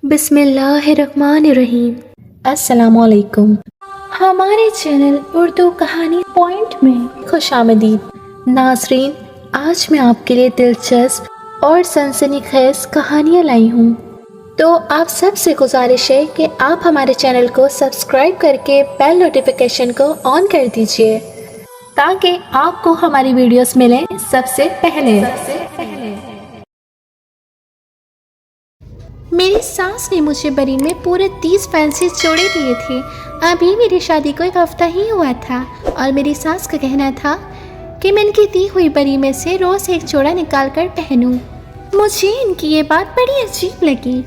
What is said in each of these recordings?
बिस्मिल्लाहिर्रहमानिर्रहीम। अस्सलामुअलैकुम। हमारे चैनल उर्दू कहानी पॉइंट में खुशामदीद। नाज़रीन, आज मैं आपके लिए दिलचस्प और सनसनीखेज कहानियाँ लाई हूँ। तो आप सबसे गुजारिश है कि आप हमारे चैनल को सब्सक्राइब करके बेल नोटिफिकेशन को ऑन कर दीजिए ताकि आपको हमारी वीडियोस मिलें सबसे पहले। मेरी सास ने मुझे बरी में पूरे 30 फैंसी जोड़े दिए थे। अभी मेरी शादी को एक हफ्ता ही हुआ था और मेरी सास का कहना था कि मैं इनकी दी हुई बरी में से रोज़ एक जोड़ा निकाल कर पहनूं। मुझे इनकी ये बात बड़ी अजीब लगी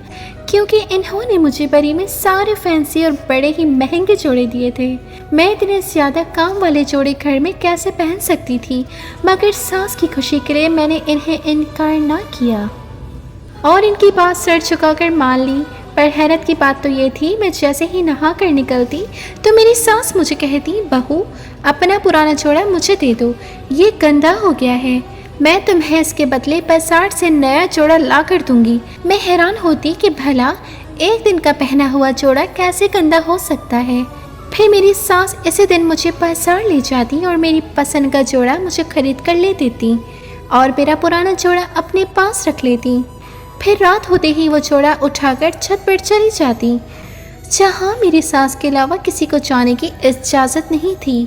क्योंकि इन्होंने मुझे बरी में सारे फैंसी और बड़े ही महंगे जोड़े दिए थे। मैं इतने ज़्यादा काम वाले जोड़े घर में कैसे पहन सकती थी, मगर सास की खुशी के लिए मैंने इन्हें इनकार ना किया और इनकी बात सर झुकाकर मान ली। पर हैरत की बात तो ये थी, मैं जैसे ही नहा कर निकलती तो मेरी सास मुझे कहती, बहू अपना पुराना जोड़ा मुझे दे दो, ये गंदा हो गया है, मैं तुम्हें इसके बदले बाजार से नया जोड़ा ला कर दूंगी। मैं हैरान होती कि भला एक दिन का पहना हुआ जोड़ा कैसे गंदा हो सकता है। फिर मेरी सास इसी दिन मुझे बाजार ले जाती और मेरी पसंद का जोड़ा मुझे खरीद कर ले देती और मेरा पुराना जोड़ा अपने पास रख लेती। फिर रात होते ही वो जोड़ा उठाकर छत पर चली जाती, जहाँ मेरी सास के अलावा किसी को जाने की इजाज़त नहीं थी।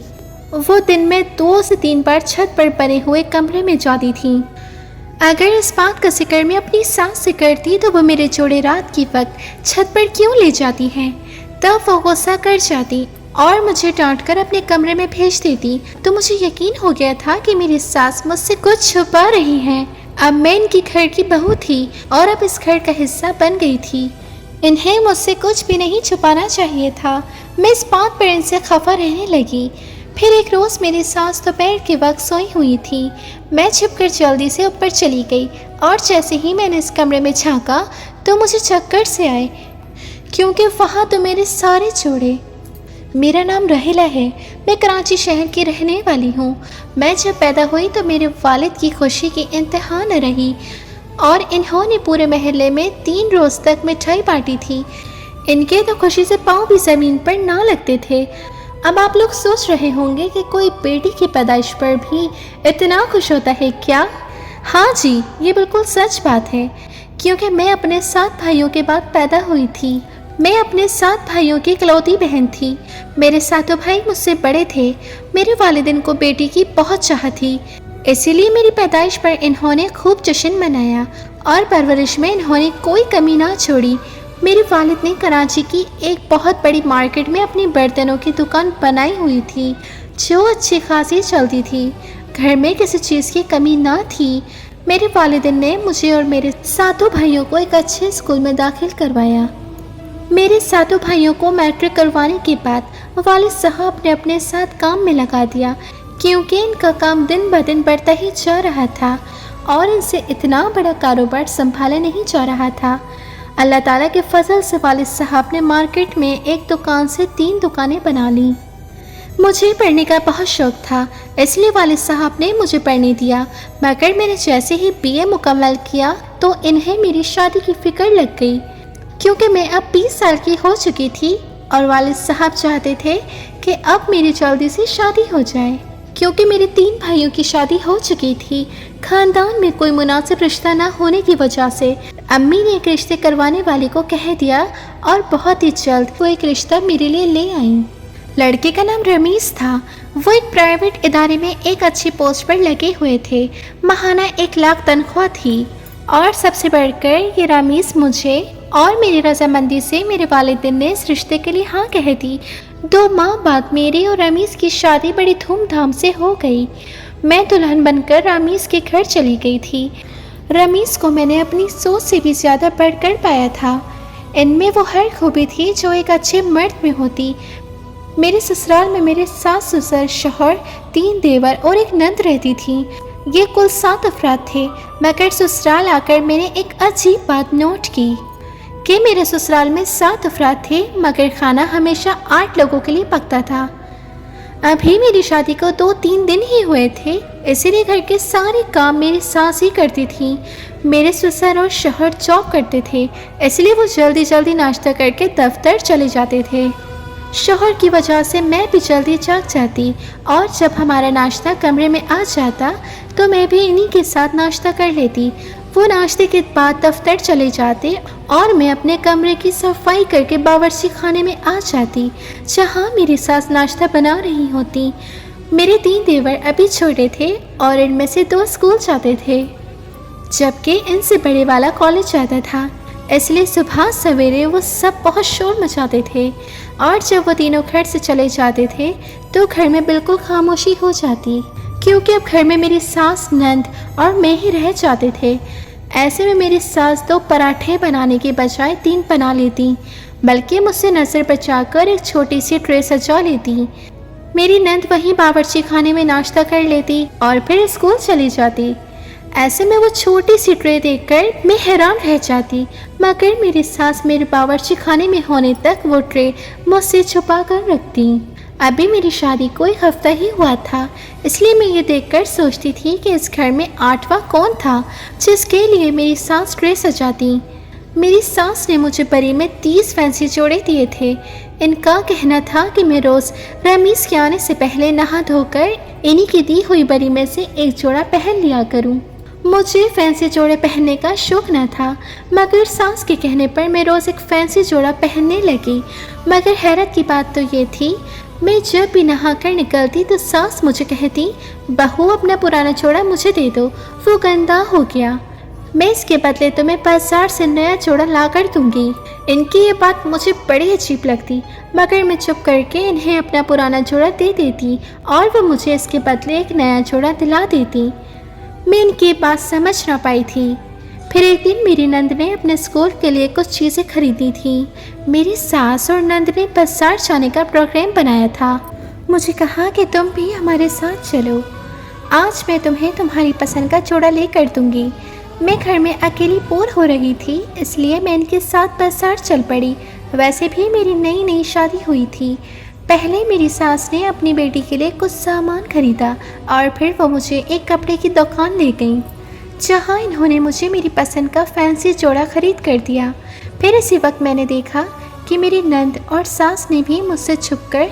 वो दिन में 2 से 3 बार छत पर बने हुए कमरे में जाती थी। अगर इस बात का जिक्र मैं अपनी सास से करती तो वो मेरे जोड़े रात की वक्त छत पर क्यों ले जाती हैं, तब वो गुस्सा कर जाती और मुझे डांट कर अपने कमरे में भेज देती। तो मुझे यकीन हो गया था कि मेरी सास मुझसे कुछ छुपा रही है। अब मैं इनकी घर की बहू थी और अब इस घर का हिस्सा बन गई थी। इन्हें मुझसे कुछ भी नहीं छुपाना चाहिए था। मैं इस बात पर इनसे खफा रहने लगी। फिर एक रोज़ मेरी सास दोपहर के वक्त सोई हुई थी। मैं छिपकर जल्दी से ऊपर चली गई और जैसे ही मैंने इस कमरे में झांका तो मुझे चक्कर से आए, क्योंकि वहाँ तो मेरे सारे जोड़े। मेरा नाम रहीला है, मैं कराची शहर की रहने वाली हूँ। मैं जब पैदा हुई तो मेरे वालिद की खुशी की इंतहा न रही और इन्होंने पूरे महल्ले में 3 रोज़ तक मिठाई बांटी थी। इनके तो खुशी से पाँव भी ज़मीन पर ना लगते थे। अब आप लोग सोच रहे होंगे कि कोई बेटी की पैदाइश पर भी इतना खुश होता है क्या? हाँ जी, ये बिल्कुल सच बात है, क्योंकि मैं अपने 7 भाइयों के बाद पैदा हुई थी। मैं अपने 7 भाइयों की इकलौती बहन थी। मेरे सातों भाई मुझसे बड़े थे। मेरे वालिदैन को बेटी की बहुत चाह थी, इसीलिए मेरी पैदाइश पर इन्होंने खूब जश्न मनाया और परवरिश में इन्होंने कोई कमी ना छोड़ी। मेरे वालिद ने कराची की एक बहुत बड़ी मार्केट में अपनी बर्तनों की दुकान बनाई हुई थी, जो अच्छी खासी चलती थी। घर में किसी चीज़ की कमी ना थी। मेरे वालिदैन ने मुझे और मेरे सातों भाइयों को एक अच्छे स्कूल में दाखिल करवाया। मेरे सातों भाइयों को मैट्रिक करवाने के बाद वालिद साहब ने अपने साथ काम में लगा दिया, क्योंकि इनका काम दिन ब दिन बढ़ता ही जा रहा था और इनसे इतना बड़ा कारोबार संभाला नहीं जा रहा था। अल्लाह ताला के फजल से वालिद साहब ने मार्केट में एक दुकान से 3 दुकानें बना ली। मुझे पढ़ने का बहुत शौक़ था, इसलिए वालिद साहब ने मुझे पढ़ने दिया। मगर मैंने जैसे ही BA मुकम्मल किया तो इन्हें मेरी शादी की फ़िक्र लग गई, क्योंकि मैं अब 20 साल की हो चुकी थी और वालिद साहब चाहते थे कि अब मेरी जल्दी से शादी हो जाए। क्योंकि मेरे 3 भाइयों की शादी हो चुकी थी, ख़ानदान में कोई मुनासिब रिश्ता ना होने की वजह से अम्मी ने एक रिश्ते करवाने वाले को कह दिया और बहुत ही जल्द वो एक रिश्ता मेरे लिए ले आई। लड़के का नाम रमीज़ था। वो एक प्राइवेट इदारे में एक अच्छी पोस्ट पर लगे हुए थे। माहाना 1 लाख तनख्वाह थी और सबसे बढ़कर ये रमीज़ मुझे और मेरी रजामंदी से मेरे वालिदैन ने इस रिश्ते के लिए हाँ कह दी। 2 माह बाद मेरी और रमीज़ की शादी बड़ी धूमधाम से हो गई। मैं दुल्हन बनकर रमीज़ के घर चली गई थी। रमीज़ को मैंने अपनी सोच से भी ज़्यादा बढ़कर पाया था। इनमें वो हर खूबी थी जो एक अच्छे मर्द में होती। मेरे ससुराल में मेरे सास ससुर, शौहर, 3 देवर और एक नंद रहती थी। ये कुल 7 अफराद थे। मगर ससुराल आकर मैंने एक अजीब बात नोट की कि मेरे ससुराल में 7 अफराद थे, मगर खाना हमेशा 8 लोगों के लिए पकता था। अभी मेरी शादी को 2-3 दिन ही हुए थे, इसीलिए घर के सारे काम मेरी सास ही करती थी। मेरे ससुर और शौहर जॉब करते थे, इसलिए वो जल्दी जल्दी नाश्ता करके दफ्तर चले जाते थे। शौहर की वजह से मैं भी जल्दी जाग जाती और जब हमारा नाश्ता कमरे में आ जाता तो मैं भी इन्हीं के साथ नाश्ता कर लेती। वो नाश्ते के बाद दफ्तर चले जाते और मैं अपने कमरे की सफाई करके बावर्ची खाने में आ जाती, जहाँ मेरी सास नाश्ता बना रही होती। मेरे 3 देवर अभी छोटे थे और इनमें से 2 स्कूल जाते थे, जबकि इनसे बड़े वाला कॉलेज जाता था, इसलिए सुबह सवेरे वो सब बहुत शोर मचाते थे। और जब वो तीनों घर से चले जाते थे तो घर में बिल्कुल खामोशी हो जाती, क्योंकि अब घर में मेरी सास, नंद और मैं ही रह जाते थे। ऐसे में मेरी सास 2 पराठे बनाने के बजाय 3 बना लेती, बल्कि मुझसे नज़र बचाकर एक छोटी सी ट्रे सजा लेती। मेरी नंद वहीं बावर्ची खाने में नाश्ता कर लेती और फिर स्कूल चली जाती। ऐसे में वो छोटी सी ट्रे देखकर मैं हैरान रह जाती, मगर मेरी सास मेरे बावर्ची खाने में होने तक वो ट्रे मुझसे छुपा कर रखती। अभी मेरी शादी को 1 हफ्ता ही हुआ था, इसलिए मैं ये देखकर सोचती थी कि इस घर में 8वां कौन था जिसके लिए मेरी सास ट्रे सजाती। मेरी सास ने मुझे बरी में 30 फैंसी जोड़े दिए थे। इनका कहना था कि मैं रोज़ रमीज़ के आने से पहले नहा धोकर इन्हीं की दी हुई बरी में से एक जोड़ा पहन लिया करूं। मुझे फैंसी जोड़े पहनने का शौक न था, मगर सास के कहने पर मैं रोज़ एक फैंसी जोड़ा पहनने लगी। मगर हैरत की बात तो ये थी, मैं जब भी नहाकर निकलती तो सास मुझे कहती, बहू अपना पुराना जोड़ा मुझे दे दो, वो गंदा हो गया। मैं इसके बदले तुम्हें बाजार से नया जोड़ा ला कर दूंगी। इनकी ये बात मुझे बड़ी अजीब लगती, मगर मैं चुप करके इन्हें अपना पुराना जोड़ा दे देती और वो मुझे इसके बदले एक नया जोड़ा दिला देती। मैं इनकी बात समझ ना पाई थी। फिर एक दिन मेरी नंद ने अपने स्कूल के लिए कुछ चीज़ें खरीदी थी। मेरी सास और नंद ने बाजार जाने का प्रोग्राम बनाया था। मुझे कहा कि तुम भी हमारे साथ चलो, आज मैं तुम्हें तुम्हारी पसंद का जोड़ा लेकर दूंगी। मैं घर में अकेली बोर हो रही थी, इसलिए मैं इनके साथ बाजार चल पड़ी। वैसे भी मेरी नई नई शादी हुई थी। पहले मेरी सास ने अपनी बेटी के लिए कुछ सामान खरीदा और फिर वो मुझे एक कपड़े की दुकान ले गई, जहाँ इन्होंने मुझे मेरी पसंद का फैंसी जोड़ा खरीद कर दिया। फिर इसी वक्त मैंने देखा कि मेरी नंद और सास ने भी मुझसे छुपकर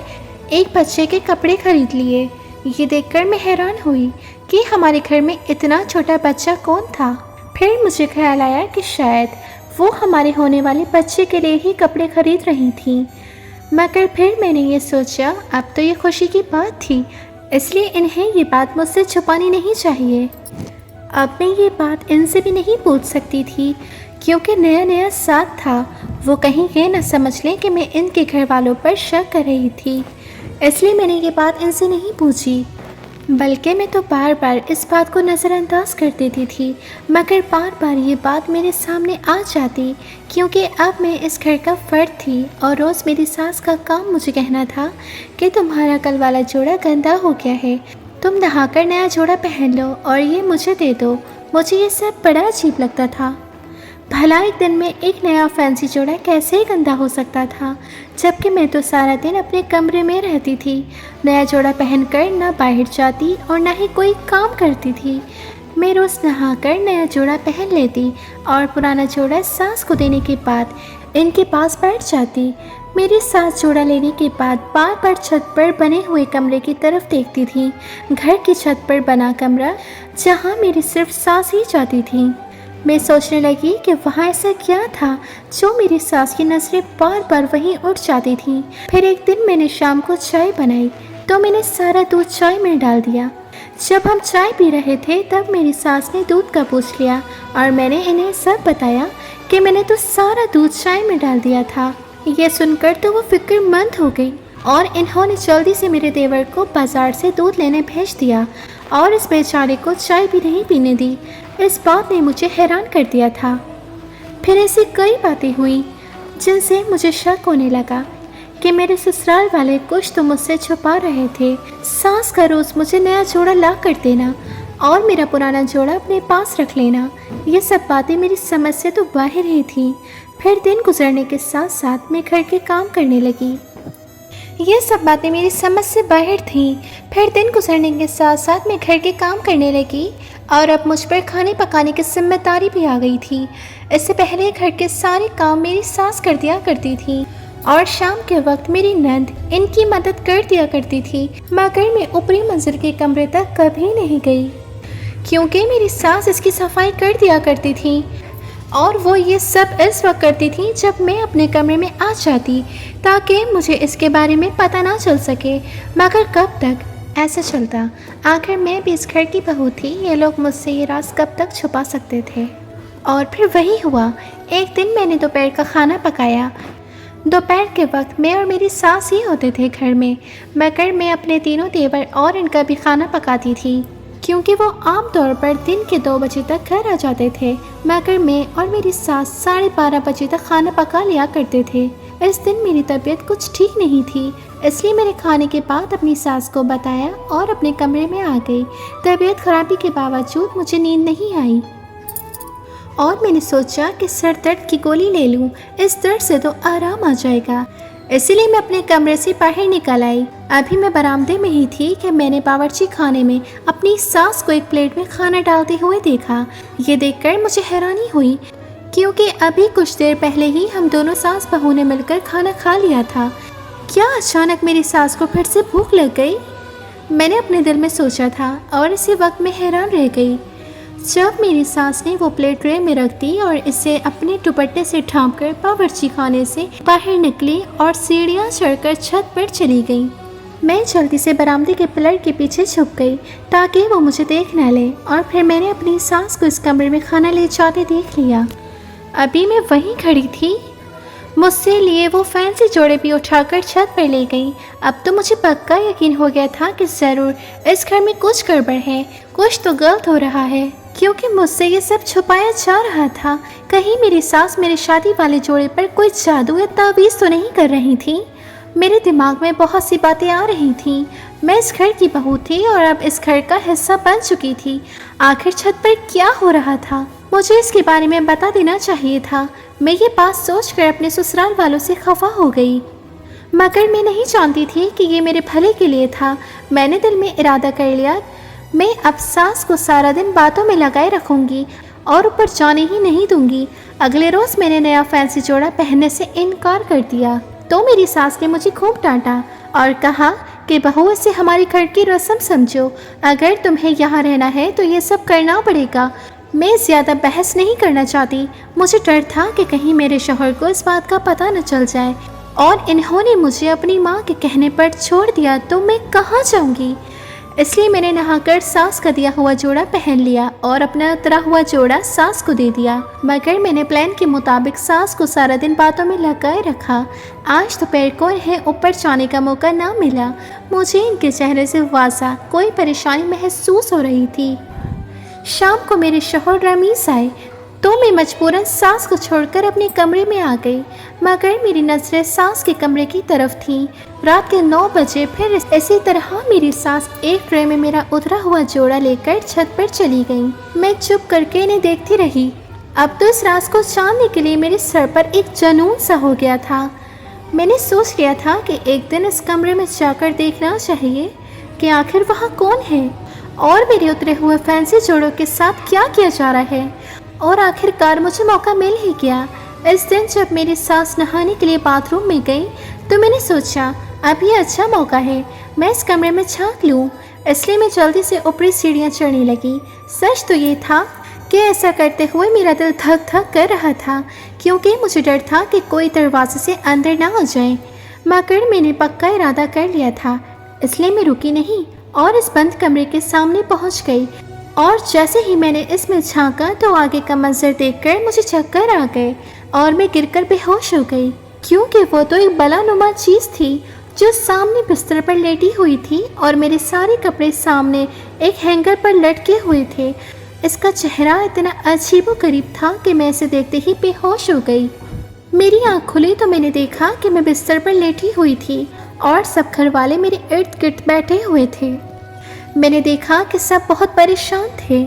एक बच्चे के कपड़े खरीद लिए। ये देखकर मैं हैरान हुई कि हमारे घर में इतना छोटा बच्चा कौन था। फिर मुझे ख्याल आया कि शायद वो हमारे होने वाले बच्चे के लिए ही कपड़े खरीद रही थी। मगर फिर मैंने ये सोचा, अब तो ये खुशी की बात थी, इसलिए इन्हें ये बात मुझसे छुपानी नहीं चाहिए। अब मैं ये बात इनसे भी नहीं पूछ सकती थी, क्योंकि नया नया साथ था। वो कहीं ये न समझ लें कि मैं इनके घर वालों पर शक कर रही थी, इसलिए मैंने ये बात इनसे नहीं पूछी। बल्कि मैं तो बार बार इस बात को नज़रअंदाज कर देती थी, मगर बार बार ये बात मेरे सामने आ जाती, क्योंकि अब मैं इस घर का फ़र्द थी और रोज़ मेरी सास का काम मुझे कहना था कि तुम्हारा कल वाला जोड़ा गंदा हो गया है, तुम नहाकर नया जोड़ा पहन लो और ये मुझे दे दो। मुझे ये सब बड़ा अजीब लगता था। भला एक दिन में एक नया फैंसी जोड़ा कैसे गंदा हो सकता था, जबकि मैं तो सारा दिन अपने कमरे में रहती थी। नया जोड़ा पहनकर ना बाहर जाती और ना ही कोई काम करती थी। मैं रोज़ नहाकर नया जोड़ा पहन लेती और पुराना जोड़ा सास को देने के बाद इनके पास बैठ जाती। मेरी सास जोड़ा लेने के बाद बार बार छत पर बने हुए कमरे की तरफ देखती थी। घर की छत पर बना कमरा जहाँ मेरी सिर्फ सास ही जाती थी। मैं सोचने लगी कि वहाँ ऐसा क्या था जो मेरी सास की नज़रें बार बार वहीं उठ जाती थीं। फिर एक दिन मैंने शाम को चाय बनाई तो मैंने सारा दूध चाय में डाल दिया। जब हम चाय पी रहे थे तब मेरी सास ने दूध का पूछ लिया और मैंने इन्हें सब बताया कि मैंने तो सारा दूध चाय में डाल दिया था। यह सुनकर तो वो फिक्रमंद हो गई और इन्होंने जल्दी से मेरे देवर को बाज़ार से दूध लेने भेज दिया और इस बेचारे को चाय भी नहीं पीने दी। इस बात ने मुझे हैरान कर दिया था। फिर ऐसी कई बातें हुई जिनसे मुझे शक होने लगा कि मेरे ससुराल वाले कुछ तो मुझसे छुपा रहे थे। सास का रोज़ मुझे नया जोड़ा ला कर देना और मेरा पुराना जोड़ा अपने पास रख लेना, ये सब बातें मेरी समझ से तो बाहर ही थी। फिर दिन गुजरने के साथ साथ मैं घर के काम करने लगी। ये सब बातें मेरी समझ से बाहर थीं। फिर दिन गुजरने के साथ साथ मैं घर के काम करने लगी। और अब मुझ पर खाने पकाने की जिम्मेदारी भी आ गई थी। इससे पहले घर के सारे काम मेरी सास कर दिया करती थी और शाम के वक्त मेरी नंद इनकी मदद कर दिया करती थी, मगर मैं ऊपरी मंजिल के कमरे तक कभी नहीं गई क्योंकि मेरी सास इसकी सफाई कर दिया करती थी और वो ये सब इस वक्त करती थी जब मैं अपने कमरे में आ जाती, ताकि मुझे इसके बारे में पता ना चल सके। मगर कब तक ऐसा चलता? आखिर मैं भी इस घर की बहू थी, ये लोग मुझसे ये राज कब तक छुपा सकते थे? और फिर वही हुआ। एक दिन मैंने दोपहर का खाना पकाया। दोपहर के वक्त मैं और मेरी सास ही होते थे घर में, मगर मैं अपने तीनों देवर और इनका भी खाना पकाती थी क्योंकि वो आमतौर पर दिन के 2 बजे तक घर आ जाते थे, मगर मैं और मेरी सास 12:30 बजे तक खाना पका लिया करते थे। इस दिन मेरी तबीयत कुछ ठीक नहीं थी, इसलिए मैंने खाने के बाद अपनी सास को बताया और अपने कमरे में आ गई। तबीयत खराबी के बावजूद मुझे नींद नहीं आई और मैंने सोचा कि सर दर्द की गोली ले लूं, इस दर्द से तो आराम आ जाएगा। इसीलिए मैं अपने कमरे से बाहर निकल आई। अभी मैं बरामदे में ही थी कि मैंने बावर्ची खाने में अपनी सास को एक प्लेट में खाना डालते हुए देखा। ये देखकर मुझे हैरानी हुई क्योंकि अभी कुछ देर पहले ही हम दोनों सास बहू ने मिलकर खाना खा लिया था। क्या अचानक मेरी सास को फिर से भूख लग गई? मैंने अपने दिल में सोचा था और इसी वक्त मैं हैरान रह गई जब मेरी सास ने वो प्लेट ट्रे में रख दी और इसे अपने दुपट्टे से ढांपकर बावर्ची खाने से बाहर निकली और सीढ़ियाँ चढ़कर छत पर चली गई। मैं जल्दी से बरामदे के पिलर के पीछे छुप गई ताकि वो मुझे देख न ले और फिर मैंने अपनी सास को इस कमरे में खाना ले जाते देख लिया। अभी मैं वहीं खड़ी थी, मुझसे लिए वो फैंसी जोड़े भी उठाकर छत पर ले गई। अब तो मुझे पक्का यकीन हो गया था कि ज़रूर इस घर में कुछ गड़बड़ है, कुछ तो गलत हो रहा है क्योंकि मुझसे ये सब छुपाया जा रहा था। कहीं मेरी सास मेरे शादी वाले जोड़े पर कोई जादू या तावीज़ तो नहीं कर रही थी? मेरे दिमाग में बहुत सी बातें आ रही थीं। मैं इस घर की बहू थी और अब इस घर का हिस्सा बन चुकी थी। आखिर छत पर क्या हो रहा था? मुझे इसके बारे में बता देना चाहिए था। मैं ये बात सोचकर अपने ससुराल वालों से खफा हो गई, मगर मैं नहीं जानती थी कि ये मेरे भले के लिए था। मैंने दिल में इरादा कर लिया, मैं अब सास को सारा दिन बातों में लगाए रखूंगी और ऊपर जाने ही नहीं दूंगी। अगले रोज़ मैंने नया फैंसी जोड़ा पहनने से इनकार कर दिया तो मेरी सास ने मुझे खूब डांटा और कहा कि बहू, इसे हमारी घर की रस्म समझो। अगर तुम्हें यहाँ रहना है तो ये सब करना पड़ेगा। मैं ज़्यादा बहस नहीं करना चाहती। मुझे डर था कि कहीं मेरे शौहर को इस बात का पता न चल जाए और इन्होंने मुझे अपनी माँ के कहने पर छोड़ दिया तो मैं कहाँ जाऊँगी। इसलिए मैंने नहाकर सास का दिया हुआ जोड़ा पहन लिया और अपना उतरा हुआ जोड़ा सास को दे दिया, मगर मैंने प्लान के मुताबिक सास को सारा दिन बातों में लगाए रखा। आज दोपहर को इन्हें ऊपर जाने का मौका ना मिला। मुझे इनके चेहरे से वाज़ा कोई परेशानी महसूस हो रही थी। शाम को मेरे शौहर रमीज़ आए तो मैं मजबूरन सास को छोड़कर अपने कमरे में आ गई, मगर मेरी नज़रें सास के कमरे की तरफ थीं। रात के 9 बजे फिर इसी तरह मेरी सास एक ट्रे में मेरा उतरा हुआ जोड़ा लेकर छत पर चली गई। मैं चुप करके इन्हें देखती रही। अब तो इस राज को जानने के लिए मेरे सर पर एक जुनून सा हो गया था। मैंने सोच लिया था कि एक दिन इस कमरे में जाकर देखना चाहिए कि आखिर वहाँ कौन है और मेरे उतरे हुए फैंसी जोड़ों के साथ क्या किया जा रहा है। और आखिरकार मुझे मौका मिल ही गया। इस दिन जब मेरी सास नहाने के लिए बाथरूम में गई तो मैंने सोचा अब ये अच्छा मौका है, मैं इस कमरे में झांक लूँ। इसलिए मैं जल्दी से ऊपरी सीढ़ियाँ चढ़ने लगी। सच तो ये था कि ऐसा करते हुए मेरा दिल धक धक कर रहा था क्योंकि मुझे डर था कि कोई दरवाजे से अंदर ना आ जाए, मगर मैंने पक्का इरादा कर लिया था। इसलिए मैं रुकी नहीं और इस बंद कमरे के सामने पहुँच गई और जैसे ही मैंने इसमें झांका तो आगे का मंजर देखकर मुझे चक्कर आ गए और मैं गिरकर बेहोश हो गई क्योंकि वो तो एक बलानुमा चीज़ थी जो सामने बिस्तर पर लेटी हुई थी और मेरे सारे कपड़े सामने एक हैंगर पर लटके हुए थे। इसका चेहरा इतना अजीबोगरीब था कि मैं इसे देखते ही बेहोश हो गई। मेरी आँख खुली तो मैंने देखा कि मैं बिस्तर पर लेटी हुई थी और सब घर वाले मेरे इर्द गिर्द बैठे हुए थे। मैंने देखा कि सब बहुत परेशान थे।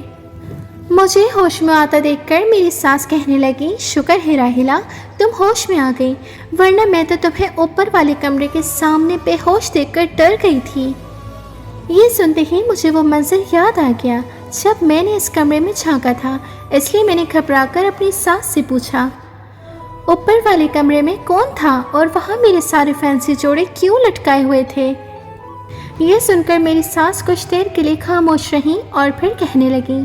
मुझे होश में आता देखकर मेरी सास कहने लगी, शुक्र है राहिला तुम होश में आ गई, वरना मैं तो तुम्हें ऊपर वाले कमरे के सामने बेहोश देखकर डर गई थी। ये सुनते ही मुझे वो मंजर याद आ गया जब मैंने इस कमरे में झांका था, इसलिए मैंने घबराकर अपनी सास से पूछा, ऊपर वाले कमरे में कौन था और वहाँ मेरे सारे फैंसी जोड़े क्यों लटकाए हुए थे। यह सुनकर मेरी सास कुछ देर के लिए खामोश रही और फिर कहने लगी,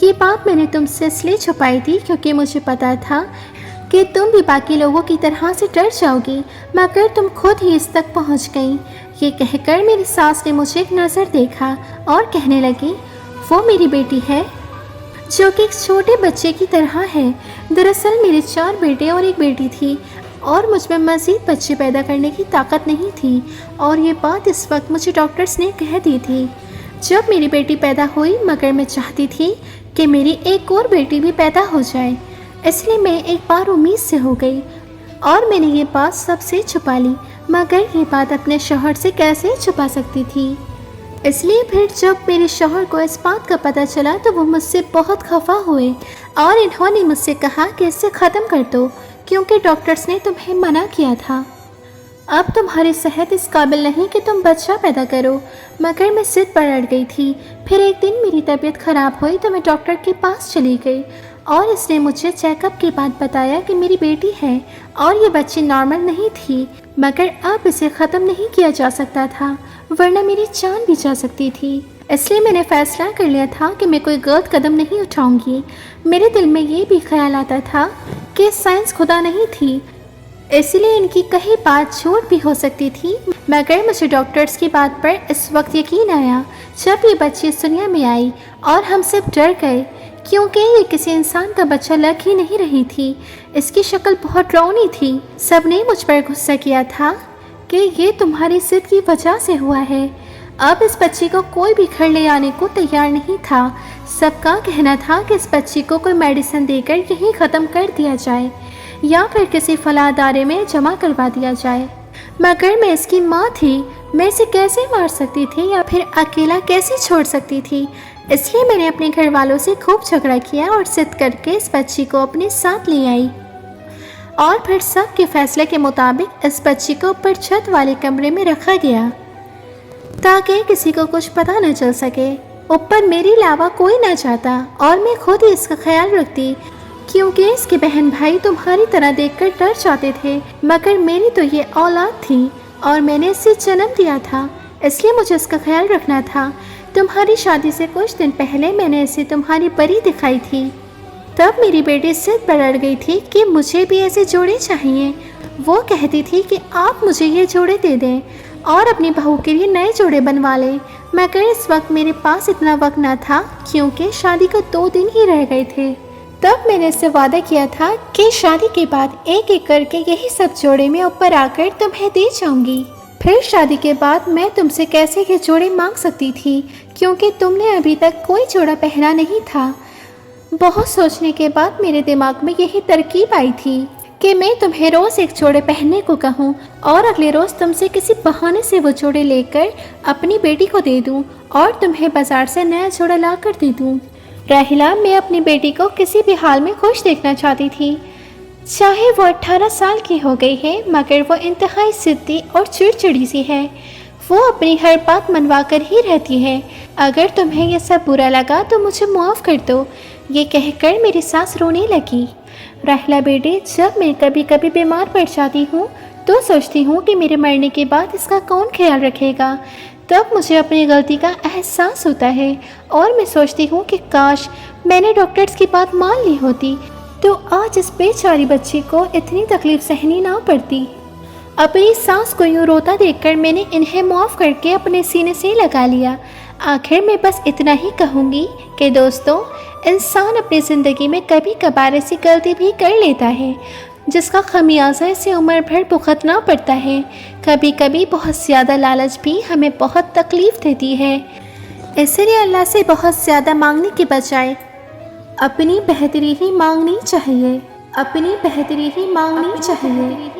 ये बात मैंने तुमसे इसलिए छुपाई थी क्योंकि मुझे पता था कि तुम भी बाकी लोगों की तरह से डर जाओगी, मगर तुम खुद ही इस तक पहुंच गई। ये कहकर मेरी सास ने मुझे एक नज़र देखा और कहने लगी, वो मेरी बेटी है जो कि एक छोटे बच्चे की तरह है। दरअसल मेरे 4 बेटे और एक बेटी थी और मुझ में मज़ीद बच्चे पैदा करने की ताकत नहीं थी, और ये बात इस वक्त मुझे डॉक्टर्स ने कह दी थी जब मेरी बेटी पैदा हुई, मगर मैं चाहती थी कि मेरी एक और बेटी भी पैदा हो जाए, इसलिए मैं एक बार उम्मीद से हो गई और मैंने ये बात सबसे छुपा ली, मगर ये बात अपने शौहर से कैसे छुपा सकती थी। इसलिए फिर जब मेरे शौहर को इस बात का पता चला तो वो मुझसे बहुत खफा हुए और इन्होंने मुझसे कहा कि इसे ख़त्म कर दो क्योंकि डॉक्टर्स ने तुम्हें मना किया था। अब तुम्हारी सेहत इस काबिल नहीं कि तुम बच्चा पैदा करो। मगर मैं जिद पर अड़ गई थी। फिर एक दिन मेरी तबीयत ख़राब हुई तो मैं डॉक्टर के पास चली गई और इसने मुझे चेकअप के बाद बताया कि मेरी बेटी है और ये बच्ची नॉर्मल नहीं थी, मगर अब इसे ख़त्म नहीं किया जा सकता था, वरना मेरी जान भी जा सकती थी। इसलिए मैंने फ़ैसला कर लिया था कि मैं कोई गलत कदम नहीं उठाऊंगी। मेरे दिल में ये भी ख्याल आता था कि साइंस खुदा नहीं थी, इसलिए इनकी कही बात झूठ भी हो सकती थी। मगर मुझे डॉक्टर्स की बात पर इस वक्त यकीन आया जब ये बच्ची इस दुनिया में आई और हम सब डर गए क्योंकि ये किसी इंसान का बच्चा लग ही नहीं रही थी। इसकी शक्ल बहुत रौनी थी। सब ने मुझ पर गुस्सा किया था कि ये तुम्हारी जिद की वजह से हुआ है। अब इस बच्ची को कोई भी घर ले आने को तैयार नहीं था। सबका कहना था कि इस बच्ची को कोई मेडिसिन देकर यहीं ख़त्म कर दिया जाए या फिर किसी फलाह अदारे में जमा करवा दिया जाए। मगर मैं इसकी माँ थी, मैं इसे कैसे मार सकती थी या फिर अकेला कैसे छोड़ सकती थी। इसलिए मैंने अपने घर वालों से खूब झगड़ा किया और जिद करके इस बच्ची को अपने साथ ले आई और फिर सबके फैसले के मुताबिक इस बच्ची को ऊपर छत वाले कमरे में रखा गया ताकि किसी को कुछ पता न चल सके। ऊपर मेरे अलावा कोई न जाता और मैं खुद ही इसका ख्याल रखती क्योंकि इसके बहन भाई तुम्हारी तरह देखकर डर जाते थे, मगर मेरी तो ये औलाद थी और मैंने इसे जन्म दिया था, इसलिए मुझे इसका ख्याल रखना था। तुम्हारी शादी से कुछ दिन पहले मैंने इसे तुम्हारी परी दिखाई थी। तब मेरी बेटी जिद पर अड़ गई थी कि मुझे भी ऐसे जोड़े चाहिए। वो कहती थी कि आप मुझे ये जोड़े दे दें और अपनी बहू के लिए नए जोड़े बनवा लें, मगर इस वक्त मेरे पास इतना वक्त न था क्योंकि शादी को 2 दिन ही रह गए थे। तब मैंने इससे वादा किया था कि शादी के बाद एक एक करके यही सब जोड़े मैं ऊपर आकर तुम्हें दे जाऊंगी। फिर शादी के बाद मैं तुमसे कैसे ये जोड़े मांग सकती थी क्योंकि तुमने अभी तक कोई जोड़ा पहना नहीं था। बहुत सोचने के बाद मेरे दिमाग में यही तरकीब आई थी कि मैं तुम्हें रोज़ एक जोड़े पहनने को कहूँ और अगले रोज़ तुमसे किसी बहाने से वो जोड़े लेकर अपनी बेटी को दे दूँ और तुम्हें बाजार से नया जोड़ा ला कर दे दूँ। राहिला, मैं अपनी बेटी को किसी भी हाल में खुश देखना चाहती थी, चाहे वो 18 साल की हो गई है, मगर वो इंतहाई जिद्दी और चिड़चिड़ी सी है। वो अपनी हर बात मनवा कर ही रहती है। अगर तुम्हें यह सब बुरा लगा तो मुझे माफ़ कर दो। ये कहकर मेरी सास रोने लगी। राहिला बेटे, जब मैं कभी कभी बीमार पड़ जाती हूँ तो सोचती हूँ कि मेरे मरने के बाद इसका कौन ख्याल रखेगा। तब मुझे अपनी गलती का एहसास होता है और मैं सोचती हूँ कि काश मैंने डॉक्टर्स की बात मान ली होती तो आज इस बेचारी बच्ची को इतनी तकलीफ सहनी ना पड़ती। अपनी सास को यूँ रोता देखकर मैंने इन्हें माफ़ करके अपने सीने से लगा लिया। आखिर मैं बस इतना ही कहूँगी कि दोस्तों, इंसान अपनी ज़िंदगी में कभी कभार ऐसी गलती भी कर लेता है जिसका खमियाजा इसे उम्र भर भुगतना पड़ता है। कभी कभी बहुत ज़्यादा लालच भी हमें बहुत तकलीफ़ देती है, इसलिए अल्लाह से बहुत ज़्यादा मांगने के बजाय अपनी बेहतरी ही मांगनी चाहिए। अपनी बेहतरी ही मांगनी चाहिए।